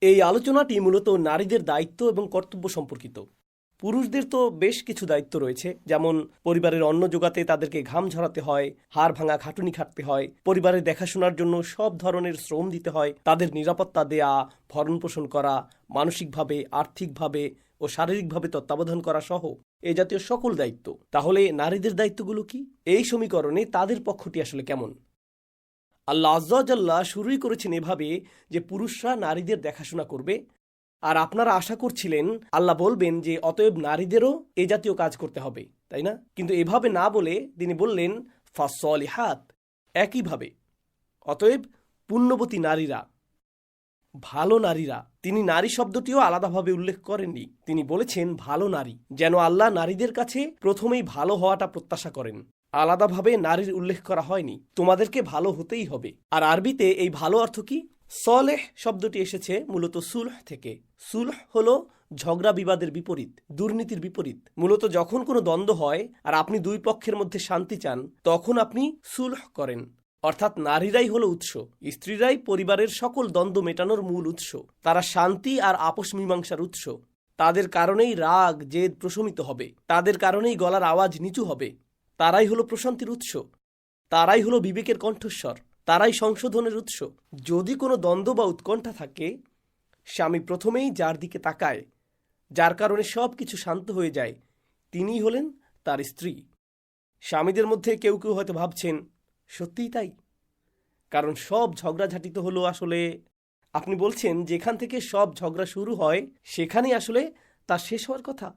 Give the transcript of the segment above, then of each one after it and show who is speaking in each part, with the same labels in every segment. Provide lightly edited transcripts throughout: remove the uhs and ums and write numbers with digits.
Speaker 1: এই আলোচনাটি মূলত নারীদের দায়িত্ব এবং কর্তব্য সম্পর্কিত। পুরুষদের তো বেশ কিছু দায়িত্ব রয়েছে, যেমন পরিবারের অন্ন জোগাতে তাদেরকে ঘাম ঝরাতে হয়, হাড় ভাঙা খাটুনি খাটতে হয়, পরিবারের দেখাশোনার জন্য সব ধরনের শ্রম দিতে হয়, তাদের নিরাপত্তা দেয়া, ভরণ পোষণ করা, মানসিকভাবে, আর্থিকভাবে ও শারীরিকভাবে তত্ত্বাবধান করা সহ এ জাতীয় সকল দায়িত্ব। তাহলে নারীদের দায়িত্বগুলো কি? এই সমীকরণে তাদের পক্ষটি আসলে কেমন? আল্লাহ আজ্জা ওয়া জাল্লা শুরুই করেছেন এভাবে যে পুরুষরা নারীদের দেখাশোনা করবে, আর আপনারা আশা করছিলেন আল্লাহ বলবেন যে অতএব নারীদেরও এ জাতীয় কাজ করতে হবে, তাই না? কিন্তু এভাবে না বলে তিনি বললেন ফাসলিহাত, একইভাবে অতএব পুণ্যবতী নারীরা, ভালো নারীরা। তিনি নারী শব্দটিও আলাদাভাবে উল্লেখ করেননি, তিনি বলেছেন ভালো নারী, যেন আল্লাহ নারীদের কাছে প্রথমেই ভালো হওয়াটা প্রত্যাশা করেন। আলাদাভাবে নারীর উল্লেখ করা হয়নি, তোমাদেরকে ভালো হতেই হবে। আর আরবিতে এই ভালো অর্থ কি? সলেহ শব্দটি এসেছে মূলত সুলহ থেকে। সুলহ হলো ঝগড়া বিবাদের বিপরীত, দুর্নীতির বিপরীত। মূলত যখন কোনো দ্বন্দ্ব হয় আর আপনি দুই পক্ষের মধ্যে শান্তি চান, তখন আপনি সুলহ করেন। অর্থাৎ নারীরাই হলো উৎস, স্ত্রীরাই পরিবারের সকল দ্বন্দ্ব মেটানোর মূল উৎস। তারা শান্তি আর আপোষ মীমাংসার উৎস। তাদের কারণেই রাগ জেদ প্রশমিত হবে, তাদের কারণেই গলার আওয়াজ নিচু হবে। তারাই হলো প্রশান্তির উৎস, তারাই হলো বিবেকের কণ্ঠস্বর, তারাই সংশোধনের উৎস। যদি কোনো দ্বন্দ্ব বা উৎকণ্ঠা থাকে, স্বামী প্রথমেই যার দিকে তাকায়, যার কারণে সব কিছু শান্ত হয়ে যায়, তিনিই হলেন তার স্ত্রী। স্বামীদের মধ্যে কেউ কেউ হয়তো ভাবছেন সত্যিই তাই, কারণ সব ঝগড়াঝাটি তো হলো আসলে, আপনি বলছেন যেখান থেকে সব ঝগড়া শুরু হয় সেখানেই আসলে তা শেষ হওয়ার কথা,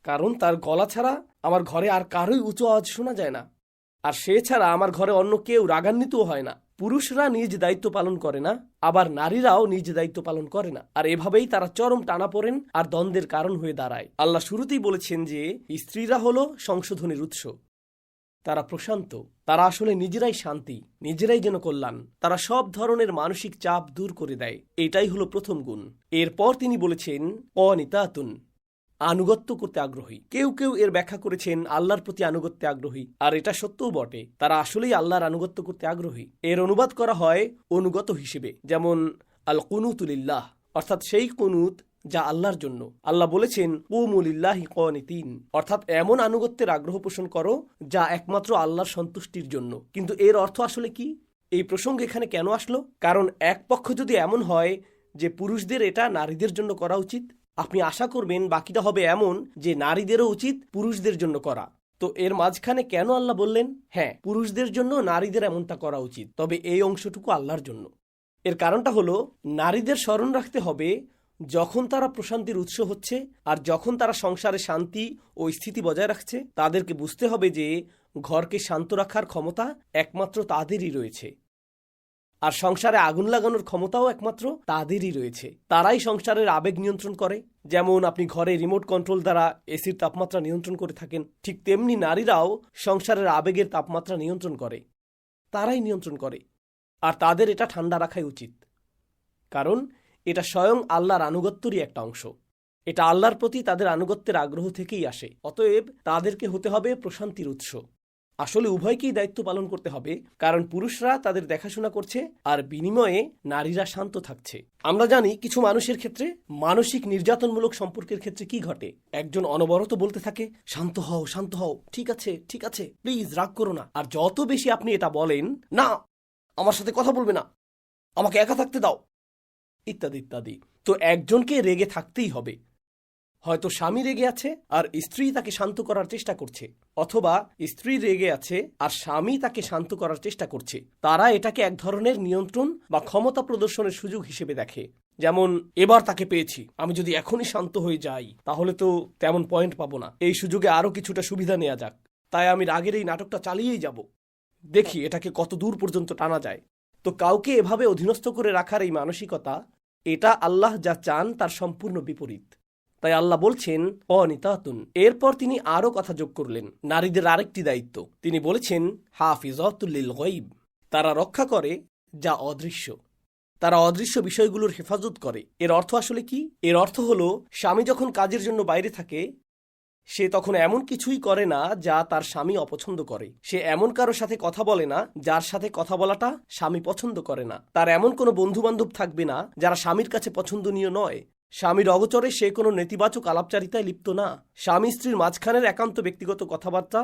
Speaker 1: কারণ তার গলা ছাড়া আমার ঘরে আর কারোই উঁচু আওয়াজ শোনা যায় না, আর সে ছাড়া আমার ঘরে অন্য কেউ রাগান্বিতও হয় না। পুরুষরা নিজ দায়িত্ব পালন করে না, আবার নারীরাও নিজ দায়িত্ব পালন করে না, আর এভাবেই তারা চরম টানাপোড়েন আর দ্বন্দ্বের কারণ হয়ে দাঁড়ায়। আল্লাহ শুরুতেই বলেছেন যে স্ত্রীরা হলো সংশোধনের উৎস, তারা প্রশান্ত, তারা আসলে নিজেরাই শান্তি, নিজেরাই যেন কল্যাণ। তারা সব ধরনের মানসিক চাপ দূর করে দেয়, এটাই হলো প্রথম গুণ। এরপর তিনি বলেছেন অনিতাতুন, আনুগত্য করতে আগ্রহী। কেউ কেউ এর ব্যাখ্যা করেছেন আল্লাহর প্রতি আনুগত্যে আগ্রহী, আর এটা সত্যও বটে, তারা আসলেই আল্লাহর আনুগত্য করতে আগ্রহী। এর অনুবাদ করা হয় অনুগত হিসেবে, যেমন আল কুনুতু লিল্লাহ, অর্থাৎ সেই কুনুত যা আল্লাহর জন্য। আল্লাহ বলেছেন কুমু লিল্লাহি কানিতিন, অর্থাৎ এমন আনুগত্যের আগ্রহ পোষণ করো যা একমাত্র আল্লাহর সন্তুষ্টির জন্য। কিন্তু এর অর্থ আসলে কি? এই প্রসঙ্গ এখানে কেন আসলো? কারণ এক পক্ষ যদি এমন হয় যে পুরুষদের এটা নারীদের জন্য করা উচিত, আপনি আশা করবেন বাকিটা হবে এমন যে নারীদেরও উচিত পুরুষদের জন্য করা। তো এর মাঝখানে কেন আল্লাহ বললেন হ্যাঁ পুরুষদের জন্য নারীদের এমনটা করা উচিত, তবে এই অংশটুকু আল্লাহর জন্য? এর কারণটা হলো নারীদের স্মরণ রাখতে হবে যখন তারা প্রশান্তির উৎস হচ্ছে আর যখন তারা সংসারে শান্তি ও স্থিতি বজায় রাখছে, তাদেরকে বুঝতে হবে যে ঘরকে শান্ত রাখার ক্ষমতা একমাত্র তাদেরই রয়েছে, আর সংসারে আগুন লাগানোর ক্ষমতাও একমাত্র তাদেরই রয়েছে। তারাই সংসারের আবেগ নিয়ন্ত্রণ করে। যেমন আপনি ঘরে রিমোট কন্ট্রোল দ্বারা এসির তাপমাত্রা নিয়ন্ত্রণ করে থাকেন, ঠিক তেমনি নারীরাও সংসারের আবেগের তাপমাত্রা নিয়ন্ত্রণ করে, তারাই নিয়ন্ত্রণ করে। আর তাদের এটা ঠান্ডা রাখাই উচিত, কারণ এটা স্বয়ং আল্লাহর আনুগত্যেরই একটা অংশ। এটা আল্লাহর প্রতি তাদের আনুগত্যের আগ্রহ থেকেই আসে। অতএব তাদেরকে হতে হবে প্রশান্তির উৎস। আসলে উভয়কেই দায়িত্ব পালন করতে হবে, কারণ পুরুষরা তাদের দেখাশোনা করছে আর বিনিময়ে নারীরা শান্ত থাকছে। আমরা জানি কিছু মানুষের ক্ষেত্রে মানসিক নির্যাতনমূলক সম্পর্কের ক্ষেত্রে কি ঘটে। একজন অনবরত বলতে থাকে শান্ত হও, শান্ত হও, ঠিক আছে ঠিক আছে, প্লিজ রাগ করো না। আর যত বেশি আপনি এটা বলেন, না আমার সাথে কথা বলবে না, আমাকে একা থাকতে দাও, ইত্যাদি ইত্যাদি, তো একজনকে রেগে থাকতেই হবে। হয়তো স্বামী রেগে আছে আর স্ত্রী তাকে শান্ত করার চেষ্টা করছে, অথবা স্ত্রী রেগে আছে আর স্বামী তাকে শান্ত করার চেষ্টা করছে। তারা এটাকে এক ধরনের নিয়ন্ত্রণ বা ক্ষমতা প্রদর্শনের সুযোগ হিসেবে দেখে। যেমন এবার তাকে পেয়েছি, আমি যদি এখনই শান্ত হয়ে যাই তাহলে তো তেমন পয়েন্ট পাবো না, এই সুযোগে আরো কিছুটা সুবিধা নেওয়া যাক, তাই আমি রাগের এই নাটকটা চালিয়েই যাব, দেখি এটাকে কত দূর পর্যন্ত টানা যায়। তো কাউকে এভাবে অধীনস্থ করে রাখার এই মানসিকতা, এটা আল্লাহ যা চান তার সম্পূর্ণ বিপরীত। তাই আল্লাহ বলছেন অনিতাতুন। এরপর তিনি আরো কথা যোগ করলেন নারীদের আরেকটি দায়িত্ব। তিনি বলেছেন হাফিজাতুল লিল গায়ব, তারা রক্ষা করে যা অদৃশ্য, তারা অদৃশ্য বিষয়গুলোর হেফাজত করে। এর অর্থ আসলে কি? এর অর্থ হলো স্বামী যখন কাজের জন্য বাইরে থাকে সে তখন এমন কিছুই করে না যা তার স্বামী অপছন্দ করে। সে এমন কারোর সাথে কথা বলে না যার সাথে কথা বলাটা স্বামী পছন্দ করে না। তার এমন কোনো বন্ধুবান্ধব থাকবে না যারা স্বামীর কাছে পছন্দনীয় নয়। স্বামীর অগোচরে সে কোনো নেতিবাচক আলাপচারিতায় লিপ্ত না। স্বামী স্ত্রীর মাঝখানের একান্ত ব্যক্তিগত কথাবার্তা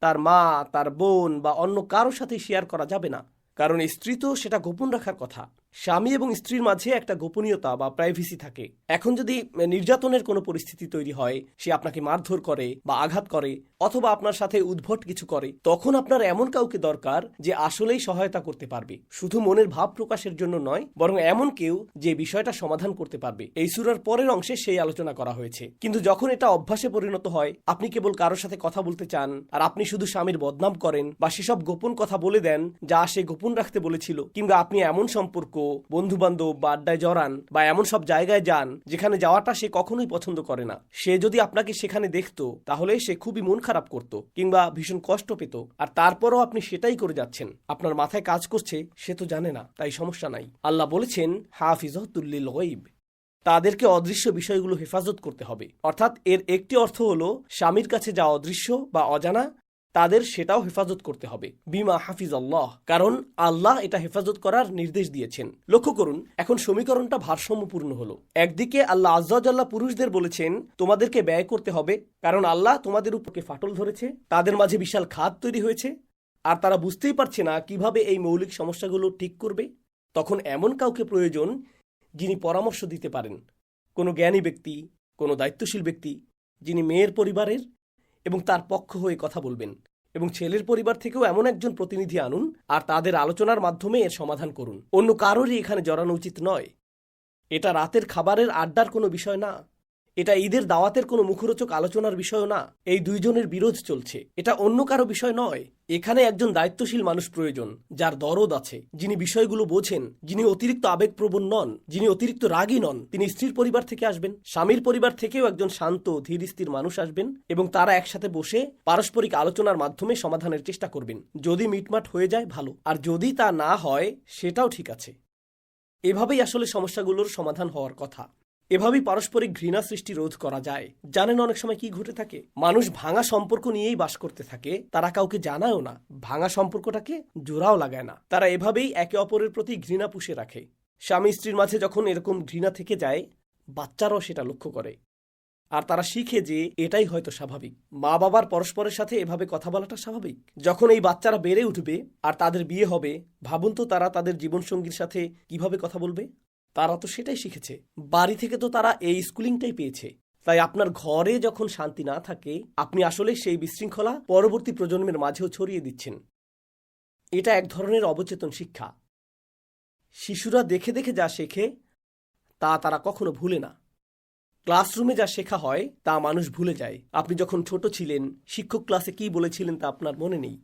Speaker 1: তার মা, তার বোন বা অন্য কারোর সাথে শেয়ার করা যাবে না, কারণ স্ত্রী তো সেটা গোপন রাখার কথা। স্বামী এবং স্ত্রীর মাঝে একটা গোপনীয়তা বা প্রাইভেসি থাকে। এখন যদি নির্যাতনের কোনো পরিস্থিতি তৈরি হয়, সে আপনাকে মারধর করে বা আঘাত করে অথবা আপনার সাথে উদ্ভট কিছু করে, তখন আপনার এমন কাউকে দরকার যে আসলেই সহায়তা করতে পারবে, শুধু মনের ভাব প্রকাশের জন্য নয়, বরং এমন কেউ যে বিষয়টা সমাধান করতে পারবে। এই সূরার পরের অংশে সেই আলোচনা করা হয়েছে। কিন্তু যখন এটা অভ্যাসে পরিণত হয়, আপনি কেবল কারোর সাথে কথা বলতে চান আর আপনি শুধু স্বামীর বদনাম করেন বা সেসব গোপন কথা বলে দেন যা সে গোপন রাখতে বলেছিল, কিংবা আপনি এমন সম্পর্ক, বন্ধু বান্ধব বা আড্ডায় জড়ান বা এমন সব জায়গায় যান যেখানে যাওয়াটা সে কখনোই পছন্দ করে না, সে যদি আপনাকে সেখানে দেখতো তাহলে সে খুবই মন খারাপ করত কিংবা ভীষণ কষ্ট পেত। আর তারপরও আপনি সেটাই করে যাচ্ছেন। আপনার মাথায় কাজ করছে সে তো জানে না, তাই সমস্যা নাই। আল্লাহ বলেছেন হাফিজাতুল লিল গায়ব, তাদেরকে অদৃশ্য বিষয়গুলো হেফাজত করতে হবে। অর্থাৎ এর একটি অর্থ হলো স্বামীর কাছে যা অদৃশ্য বা অজানা তাদের সেটাও হেফাজত করতে হবে বিমা হাফিজ আল্লাহ, কারণ আল্লাহ এটা হেফাজত করার নির্দেশ দিয়েছেন। লক্ষ্য করুন, এখন সমীকরণটা ভারসাম্যপূর্ণ হলো। একদিকে আল্লাহ আজ্জা ওয়া জাল্লা পুরুষদের বলেছেন তোমাদেরকে ব্যয় করতে হবে, কারণ আল্লাহ তোমাদের উপরকে ফাটল ধরেছে, তাদের মাঝে বিশাল খাত তৈরি হয়েছে আর তারা বুঝতেই পারছে না কিভাবে এই মৌলিক সমস্যাগুলো ঠিক করবে। তখন এমন কাউকে প্রয়োজন যিনি পরামর্শ দিতে পারেন, কোনো জ্ঞানী ব্যক্তি, কোনো দায়িত্বশীল ব্যক্তি, যিনি মেয়ের পরিবারের এবং তার পক্ষ হয়ে কথা বলবেন, এবং ছেলের পরিবার থেকেও এমন একজন প্রতিনিধি আনুন আর তাদের আলোচনার মাধ্যমে এর সমাধান করুন। অন্য কারোরই এখানে জড়ানো উচিত নয়। এটা রাতের খাবারের আড্ডার কোনো বিষয় না, এটা ঈদের দাওয়াতের কোনো মুখরোচক আলোচনার বিষয় না। এই দুইজনের বিরোধ চলছে, এটা অন্য কারো বিষয় নয়। এখানে একজন দায়িত্বশীল মানুষ প্রয়োজন, যার দরদ আছে, যিনি বিষয়গুলো বোঝেন, যিনি অতিরিক্ত আবেগপ্রবণ নন, যিনি অতিরিক্ত রাগী নন। তিনি স্ত্রীর পরিবার থেকে আসবেন, স্বামীর পরিবার থেকেও একজন শান্ত ধীর স্থির মানুষ আসবেন, এবং তারা একসাথে বসে পারস্পরিক আলোচনার মাধ্যমে সমাধানের চেষ্টা করবেন। যদি মিটমাট হয়ে যায় ভালো, আর যদি তা না হয় সেটাও ঠিক আছে। এভাবেই আসলে সমস্যাগুলোর সমাধান হওয়ার কথা। এভাবেই পারস্পরিক ঘৃণা সৃষ্টি রোধ করা যায়। জানেন অনেক সময় কি ঘটে থাকে? মানুষ ভাঙা সম্পর্ক নিয়েই বাস করতে থাকে, তারা কাউকে জানায়ও না, ভাঙা সম্পর্কটাকে জোড়াও লাগায় না। তারা এভাবেই একে অপরের প্রতি ঘৃণা পুষে রাখে। স্বামী স্ত্রীর মাঝে যখন এরকম ঘৃণা থেকে যায়, বাচ্চারাও সেটা লক্ষ্য করে আর তারা শিখে যে এটাই হয়তো স্বাভাবিক। মা বাবার পরস্পরের সাথে এভাবে কথা বলাটা স্বাভাবিক। যখন এই বাচ্চারা বেড়ে উঠবে আর তাদের বিয়ে হবে, ভাবুন তো তারা তাদের জীবনসঙ্গীর সাথে কিভাবে কথা বলবে। তারা তো সেটাই শিখেছে, বাড়ি থেকে তো তারা এই স্কুলিংটাই পেয়েছে। তাই আপনার ঘরে যখন শান্তি না থাকে, আপনি আসলে সেই বিশৃঙ্খলা পরবর্তী প্রজন্মের মাঝেও ছড়িয়ে দিচ্ছেন। এটা এক ধরনের অবচেতন শিক্ষা। শিশুরা দেখে দেখে যা শেখে তা তারা কখনো ভুলে না। ক্লাসরুমে যা শেখা হয় তা মানুষ ভুলে যায়। আপনি যখন ছোট ছিলেন, শিক্ষক ক্লাসে কি বলেছিলেন তা আপনার মনে নেই।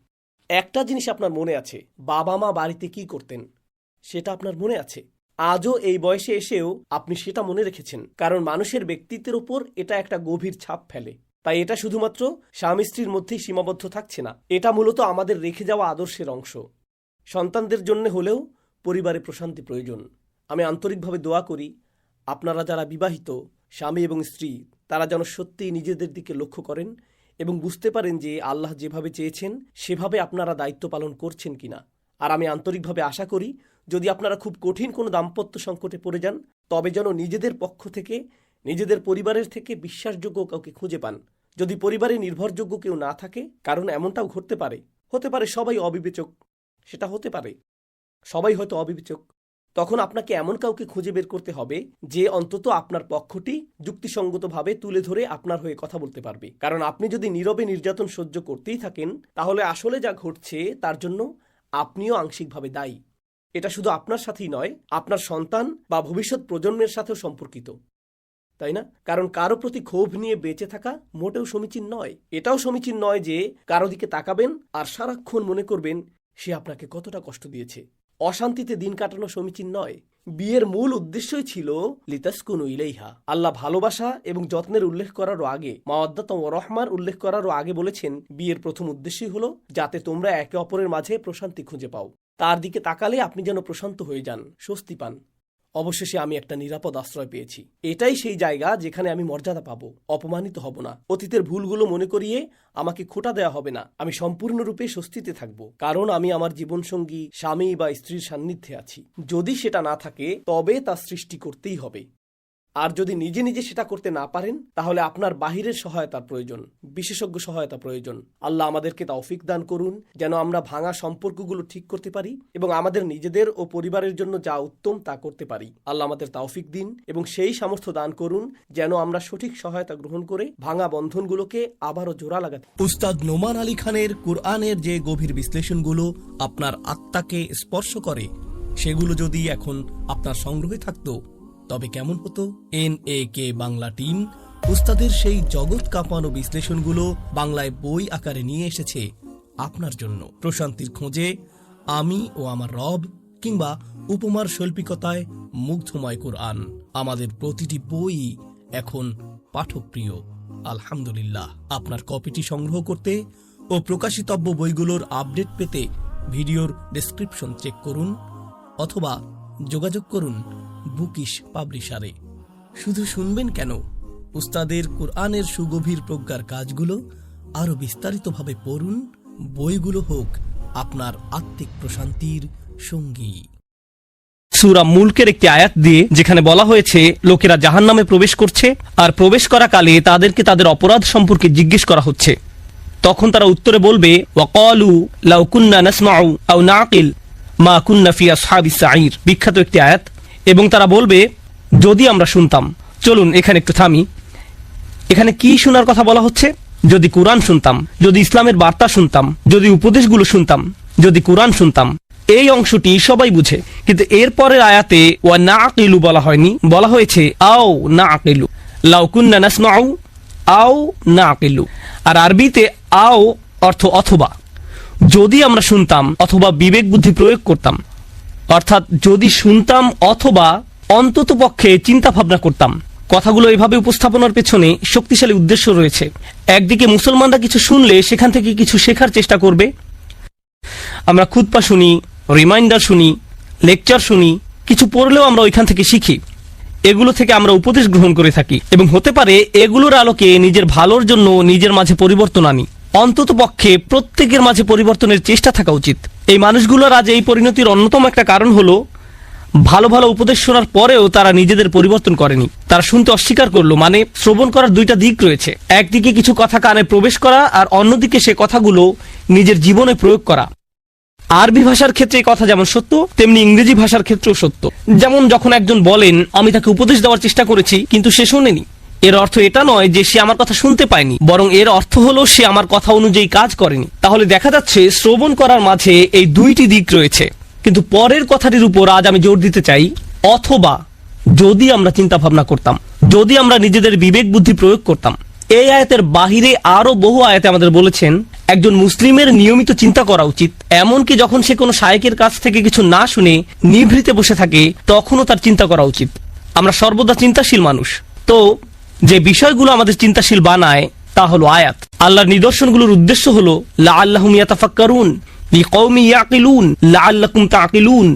Speaker 1: একটা জিনিস আপনার মনে আছে, বাবা মা বাড়িতে কি করতেন সেটা আপনার মনে আছে। আজও এই বয়সে এসেও আপনি সেটা মনে রেখেছেন, কারণ মানুষের ব্যক্তিত্বের উপর এটা একটা গভীর ছাপ ফেলে। তাই এটা শুধুমাত্র স্বামী স্ত্রীর মধ্যেই সীমাবদ্ধ থাকছে না, এটা মূলত আমাদের রেখে যাওয়া আদর্শের অংশ। সন্তানদের জন্য হলেও পরিবারে প্রশান্তি প্রয়োজন। আমি আন্তরিকভাবে দোয়া করি আপনারা যারা বিবাহিত স্বামী এবং স্ত্রী, তারা যেন সত্যিই নিজেদের দিকে লক্ষ্য করেন এবং বুঝতে পারেন যে আল্লাহ যেভাবে চেয়েছেন সেভাবে আপনারা দায়িত্ব পালন করছেন কিনা। আর আমি আন্তরিকভাবে আশা করি যদি আপনারা খুব কঠিন কোনো দাম্পত্য সংকটে পড়ে যান, তবে যেন নিজেদের পক্ষ থেকে, নিজেদের পরিবারের থেকে বিশ্বাসযোগ্য কাউকে খুঁজে পান। যদি পরিবারে নির্ভরযোগ্য কেউ না থাকে, কারণ এমনটাও ঘটতে পারে, হতে পারে সবাই অবিবেচক, সেটা হতে পারে, সবাই হয়তো অবিবেচক, তখন আপনাকে এমন কাউকে খুঁজে বের করতে হবে যে অন্তত আপনার পক্ষটি যুক্তিসঙ্গতভাবে তুলে ধরে আপনার হয়ে কথা বলতে পারবে। কারণ আপনি যদি নীরবে নির্যাতন সহ্য করতেই থাকেন, তাহলে আসলে যা ঘটছে তার জন্য আপনিও আংশিকভাবে দায়ী। এটা শুধু আপনার সাথেই নয়, আপনার সন্তান বা ভবিষ্যৎ প্রজন্মের সাথেও সম্পর্কিত, তাই না? কারণ কারো প্রতি ক্ষোভ নিয়ে বেঁচে থাকা মোটেও সমীচীন নয়। এটাও সমীচীন নয় যে কারো দিকে তাকাবেন আর সারাক্ষণ মনে করবেন সে আপনাকে কতটা কষ্ট দিয়েছে। অশান্তিতে দিন কাটানো সমীচীন নয়। বিয়ের মূল উদ্দেশ্যই ছিল লিতাসকুনু ইলাইহা। আল্লাহ ভালোবাসা এবং যত্নের উল্লেখ করারও আগে, মাওয়াদ্দাত ওয়া রাহমার উল্লেখ করারও আগে বলেছেন বিয়ের প্রথম উদ্দেশ্যই হলো যাতে তোমরা একে অপরের মাঝে প্রশান্তি খুঁজে পাও। তার দিকে তাকালে আপনি যেন প্রশান্ত হয়ে যান, স্বস্তি পান। অবশেষে আমি একটা নিরাপদ আশ্রয় পেয়েছি। এটাই সেই জায়গা যেখানে আমি মর্যাদা পাবো, অপমানিত হব না। অতীতের ভুলগুলো মনে করিয়ে আমাকে খোঁটা দেওয়া হবে না। আমি সম্পূর্ণরূপে স্বস্তিতে থাকব, কারণ আমি আমার জীবনসঙ্গী স্বামী বা স্ত্রীর সান্নিধ্যে আছি। যদি সেটা না থাকে তবে তা সৃষ্টি করতেই হবে। আর যদি নিজে নিজে সেটা করতে না পারেন, তাহলে আপনার বাহিরের সহায়তার প্রয়োজন, বিশেষজ্ঞ সহায়তা প্রয়োজন। আল্লাহ আমাদেরকে তৌফিক দান করুন যেন আমরা ভাঙা সম্পর্কগুলো ঠিক করতে পারি এবং আমাদের নিজেদের ও পরিবারের জন্য যা উত্তম তা করতে পারি। আল্লাহ আমাদের তৌফিক দিন এবং সেই সামর্থ্য দান করুন যেন আমরা সঠিক সহায়তা গ্রহণ করে ভাঙা বন্ধনগুলোকে আবারও জোড়া লাগাতে। উস্তাদ নোমান আলী খানের কোরআনের যে গভীর বিশ্লেষণগুলো আপনার আত্মাকে স্পর্শ করে, সেগুলো যদি এখন আপনার সংগ্রহে থাকতো তবে কেমন হতো? NAK বাংলা টিম উস্তাদের সেই জগৎ কাঁপানো বিশ্লেষণগুলো বাংলায় বই আকারে নিয়ে এসেছে আপনার জন্য। প্রশান্তির খোঁজে, আমি ও আমার রব, কিংবা উপমার শৈল্পিকতায় মুগ্ধময় কোরআন, আমাদের প্রতিটি বই এখন পাঠকপ্রিয়। আলহামদুলিল্লাহ। আপনার কপিটি সংগ্রহ করতে ও প্রকাশিতব্য বইগুলোর আপডেট পেতে ভিডিওর ডেসক্রিপশন চেক করুন অথবা যোগাযোগ করুন বুকিশ পাবলিশারে। শুধু শুনবেন কেন, উস্তাদের কোরআনের সুগভীর প্রজ্ঞার কাজগুলো আরো বিস্তারিতভাবে পড়ুন। বইগুলো হোক আপনার আত্মিক প্রশান্তির সঙ্গী। সূরা মুলকের একটি আয়াত দিয়ে যেখানে বলা হয়েছে লোকেরা জাহান্নামে প্রবেশ করছে আর প্রবেশ করাকালে তাদেরকে তাদের অপরাধ সম্পর্কে জিজ্ঞেস করা হচ্ছে, তখন তারা উত্তরে বলবে ওয়াকালু লাউ কুন্না নাসমাউ আও নাকিল মা কুন্না ফি আসহাবিস সাঈর। বিখ্যাত একটি আয়াত। এবং তারা বলবে যদি আমরা শুনতাম। চলুন এখানে একটু থামি। এখানে কি শোনার কথা বলা হচ্ছে? যদি কোরআন শুনতাম, যদি ইসলামের বার্তা শুনতাম, যদি উপদেশগুলো শুনতাম, যদি কোরআন শুনতাম। এই অংশটি সবাই বুঝে, কিন্তু এরপরের আয়াতে ওয়া নাকিলু বলা হয়নি, বলা হয়েছে আও নাকিলু। লাউ কুন্না নাসমাউ আও নাকিলু। আর আরবিতে আও অর্থ অথবা। যদি আমরা শুনতাম অথবা বিবেক বুদ্ধি প্রয়োগ করতাম, অর্থাৎ যদি শুনতাম অথবা অন্তত পক্ষে চিন্তা ভাবনা করতাম। কথাগুলো এভাবে উপস্থাপনার পেছনে শক্তিশালী উদ্দেশ্য রয়েছে। একদিকে মুসলমানরা কিছু শুনলে সেখান থেকে কিছু শেখার চেষ্টা করবে। আমরা খুতবা শুনি, রিমাইন্ডার শুনি, লেকচার শুনি, কিছু পড়লেও আমরা ওইখান থেকে শিখি। এগুলো থেকে আমরা উপদেশ গ্রহণ করে থাকি এবং হতে পারে এগুলোর আলোকে নিজের ভালোর জন্য নিজের মাঝে পরিবর্তন আনি। অন্তত পক্ষে প্রত্যেকের মাঝে পরিবর্তনের চেষ্টা থাকা উচিত। এই মানুষগুলোর আজ এই পরিণতির অন্যতম একটা কারণ হলো ভালো ভালো উপদেশ শোনার পরেও তারা নিজেদের পরিবর্তন করেনি। তারা শুনতে অস্বীকার করলো। মানে শ্রবণ করার দুইটা দিক রয়েছে, একদিকে কিছু কথা কানে প্রবেশ করা আর অন্যদিকে সে কথাগুলো নিজের জীবনে প্রয়োগ করা। আরবি ভাষার ক্ষেত্রে এই কথা যেমন সত্য, তেমনি ইংরেজি ভাষার ক্ষেত্রেও সত্য। যেমন যখন একজন বলেন আমি তাকে উপদেশ দেওয়ার চেষ্টা করেছি কিন্তু সে শোনেনি, এর অর্থ এটা নয় যে সে আমার কথা শুনতে পায়নি, বরং এর অর্থ হলো সে আমার কথা অনুযায়ী কাজ করেনি। তাহলে দেখা যাচ্ছে শ্রবণ করার মাঝে এই দুইটি দিক রয়েছে। কিন্তু পরের কথাটির উপর আজ আমি জোর দিতে চাই, অথবা যদি আমরা চিন্তা ভাবনা করতাম, যদি আমরা নিজেদের বিবেক বুদ্ধি প্রয়োগ করতাম। এই আয়াতের বাহিরে আরো বহু আয়াতে আমাদের বলেছেন একজন মুসলিমের নিয়মিত চিন্তা করা উচিত। এমনকি যখন সে কোনো শায়েকের কাছ থেকে কিছু না শুনে নিভৃতে বসে থাকে তখনও তার চিন্তা করা উচিত। আমরা সর্বদা চিন্তাশীল মানুষ। তো যে বিষয়গুলো আমাদের চিন্তাশীল বানায় তা হলো আয়াত। আল্লাহর নিদর্শনগুলোর উদ্দেশ্য হলো লাআল্লাহুম ইয়াতাফাক্কারুন লিকাওমি ইয়াকিলুন লাআল্লাকুম তাকিলুন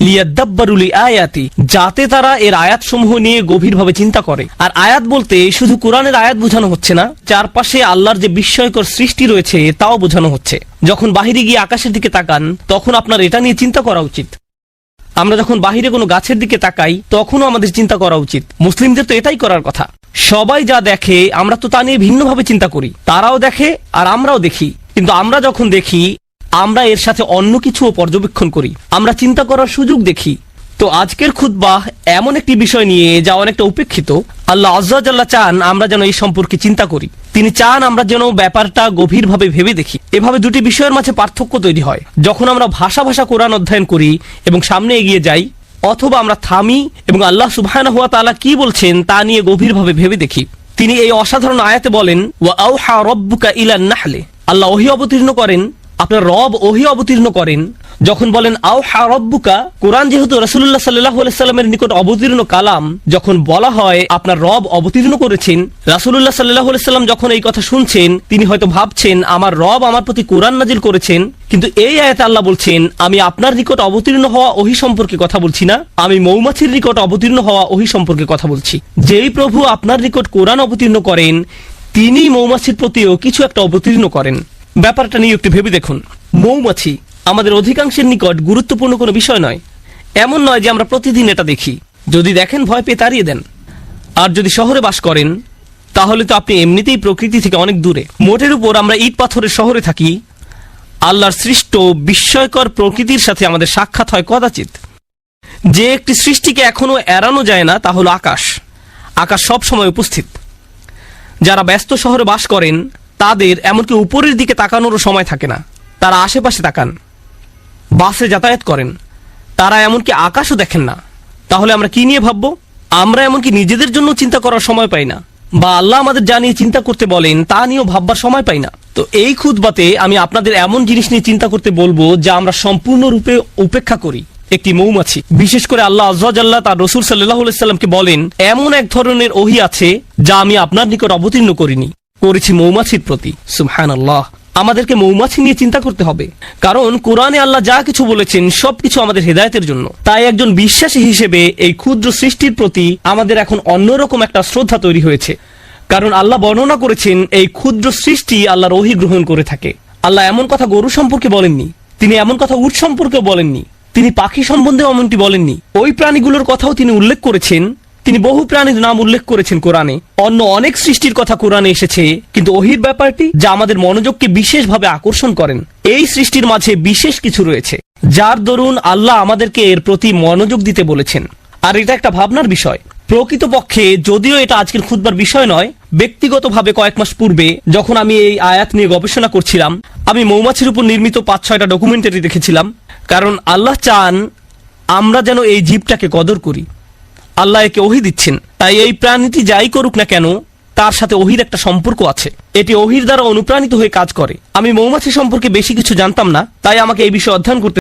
Speaker 1: লিয়াদাব্বারু লিআয়াতি, যাতে তারা এর আয়াতসমূহ নিয়ে গভীরভাবে চিন্তা করে। আর আয়াত বলতে শুধু কোরআনের আয়াত বোঝানো হচ্ছে না, চারপাশে আল্লাহর যে বিস্ময়কর সৃষ্টি রয়েছে তাও বোঝানো হচ্ছে। যখন বাহিরে গিয়ে আকাশের দিকে তাকান তখন আপনার এটা নিয়ে চিন্তা করা উচিত। আমরা যখন বাহিরে কোনো গাছের দিকে তাকাই তখনও আমাদের চিন্তা করা উচিত। মুসলিমদের তো এটাই করার কথা। সবাই যা দেখে আমরা তো তা নিয়ে ভিন্নভাবে চিন্তা করি। তারাও দেখে আর আমরাও দেখি, কিন্তু আমরা যখন দেখি আমরা এর সাথে অন্য কিছুও পর্যবেক্ষণ করি, আমরা চিন্তা করার সুযোগ দেখি। তো আজকের খুতবাহ এমন একটি বিষয় নিয়ে যা অনেকটা উপেক্ষিত। আল্লাহ আজ্জা ওয়া জাল্লা চান আমরা যেন এই সম্পর্কে চিন্তা করি। তিনি চান আমরা যেন ব্যাপারটা গভীরভাবে ভেবে দেখি। এভাবে দুটি বিষয়ের মাঝে পার্থক্য তৈরি হয় যখন আমরা ভাষা ভাষা কোরআন অধ্যয়ন করি এবং সামনে এগিয়ে যাই, অথবা আমরা থামি এবং আল্লাহ সুবহানাহু ওয়া তাআলা কি বলছেন তা নিয়ে গভীরভাবে ভেবে দেখি। তিনি এই অসাধারণ আয়াতে বলেন ওয়া আওহা রাব্বুকা ইলান নাহলি, আল্লাহ ওহী অবতীর্ণ করেন আপনার রব ওহী অবতীর্ণ করেন, যখন বলেন আওহা রব্বুকা, কোরআন যেহেতু রাসূলুল্লাহ সাল্লাল্লাহু আলাইহি সাল্লামের নিকট অবতীর্ণ কালাম, যখন বলা হয় আপনার রব অবতীর্ণ করেছেন, রাসূলুল্লাহ সাল্লাল্লাহু আলাইহি সাল্লাম যখন এই কথা শুনছেন, তিনি হয়তো ভাবছেন আমার রব আমার প্রতি কোরআন নাজিল করেছেন। কিন্তু এই আয়াতে আল্লাহ বলছেন আমি আপনার নিকট অবতীর্ণ হওয়া ওহী সম্পর্কে কথা বলছি না, আমি মৌমাছির নিকট অবতীর্ণ হওয়া ওহী সম্পর্কে কথা বলছি। যেই প্রভু আপনার নিকট কোরআন অবতীর্ণ করেন, তিনি মৌমাছির প্রতিও কিছু একটা অবতীর্ণ করেন। ব্যাপারটা নিয়ে একটু ভেবে দেখুন। মৌমাছি আমাদের অধিকাংশের নিকট গুরুত্বপূর্ণ কোনো বিষয় নয়। এমন নয় যে আমরা প্রতিদিন এটা দেখি। যদি দেখেন ভয় পেয়ে তাড়িয়ে দেন। আর যদি শহরে বাস করেন তাহলে তো আপনি এমনিতেই প্রকৃতি থেকে অনেক দূরে। মোটের উপর আমরা ইট পাথরের শহরে থাকি। আল্লাহর সৃষ্ট বিস্ময়কর প্রকৃতির সাথে আমাদের সাক্ষাৎ হয় কদাচিৎ। যে একটি সৃষ্টিকে এখনো এড়ানো যায় না তা হলো আকাশ। আকাশ সব সময় উপস্থিত। যারা ব্যস্ত শহরে বাস করেন তাদের এমনকি উপরের দিকে তাকানোরও সময় থাকে না। তারা আশেপাশে তাকান, বাসে যাতায়াত করেন, তারা এমনকি আকাশও দেখেন না। তাহলে আমরা কি নিয়ে ভাববো? আমরা এমনকি নিজেদের জন্য চিন্তা করার সময় পাই না, বা আল্লাহ আমাদের যা নিয়ে চিন্তা করতে বলেন তা নিয়েও ভাববার সময় পাই না। তো এই খুতবাতে আমি আপনাদের এমন জিনিস নিয়ে চিন্তা করতে বলবো যা আমরা সম্পূর্ণরূপে উপেক্ষা করি। একটি মৌমাছি, বিশেষ করে আল্লাহ আযজা ওয়া জাল্লা তার রাসূল সাল্লাল্লাহু আলাইহি সাল্লামকে বলেন এমন এক ধরনের ওহী আছে যা আমি আপনার নিকট অবতীর্ণ করিনি, করেছি মৌমাছির প্রতি। সুবহানাল্লাহ। আমাদেরকে মৌমাছি নিয়ে চিন্তা করতে হবে, কারণ কোরআনে আল্লাহ যা কিছু বলেছেন সবকিছু আমাদের হেদায়েতের জন্য। তাই একজন বিশ্বাসী হিসেবে এই ক্ষুদ্র সৃষ্টির প্রতি আমাদের এখন অন্যরকম একটা শ্রদ্ধা তৈরি হয়েছে, কারণ আল্লাহ বর্ণনা করেছেন এই ক্ষুদ্র সৃষ্টি আল্লাহর ওহী গ্রহণ করে থাকে। আল্লাহ এমন কথা গরু সম্পর্কে বলেননি, তিনি এমন কথা উট সম্পর্কেও বলেননি, তিনি পাখি সম্বন্ধেও এমনটি বলেননি। ওই প্রাণীগুলোর কথাও তিনি উল্লেখ করেছেন। তিনি বহু প্রাণীর নাম উল্লেখ করেছেন কোরআনে। অন্য অনেক সৃষ্টির কথা কোরআনে এসেছে, কিন্তু ওহীর ব্যাপারটি যা আমাদের মনোযোগকে বিশেষভাবে আকর্ষণ করেন, এই সৃষ্টির মাঝে বিশেষ কিছু রয়েছে যার দরুন আল্লাহ আমাদেরকে এর প্রতি মনোযোগ দিতে বলেছেন। আর এটা একটা ভাবনার বিষয়। প্রকৃতপক্ষে যদিও এটা আজকের খুতবার বিষয় নয়, ব্যক্তিগতভাবে কয়েক মাস পূর্বে যখন আমি এই আয়াত নিয়ে গবেষণা করছিলাম, আমি মৌমাছির উপর নির্মিত 5-6টা ডকুমেন্টারি দেখেছিলাম। কারণ আল্লাহ চান আমরা যেন এই জীবটাকে কদর করি। আল্লাহ একে ওহী দিচ্ছেন, তাই এই প্রাণীটি যাই করুক না কেন তার সাথে ওহীর একটা সম্পর্ক আছে। এটি ওহীর দ্বারা অনুপ্রাণিত হয়ে কাজ করে। আমি মৌমাছি সম্পর্কে বেশি কিছু জানতাম না, তাই আমাকে এই বিষয়ে অধ্যয়ন করতে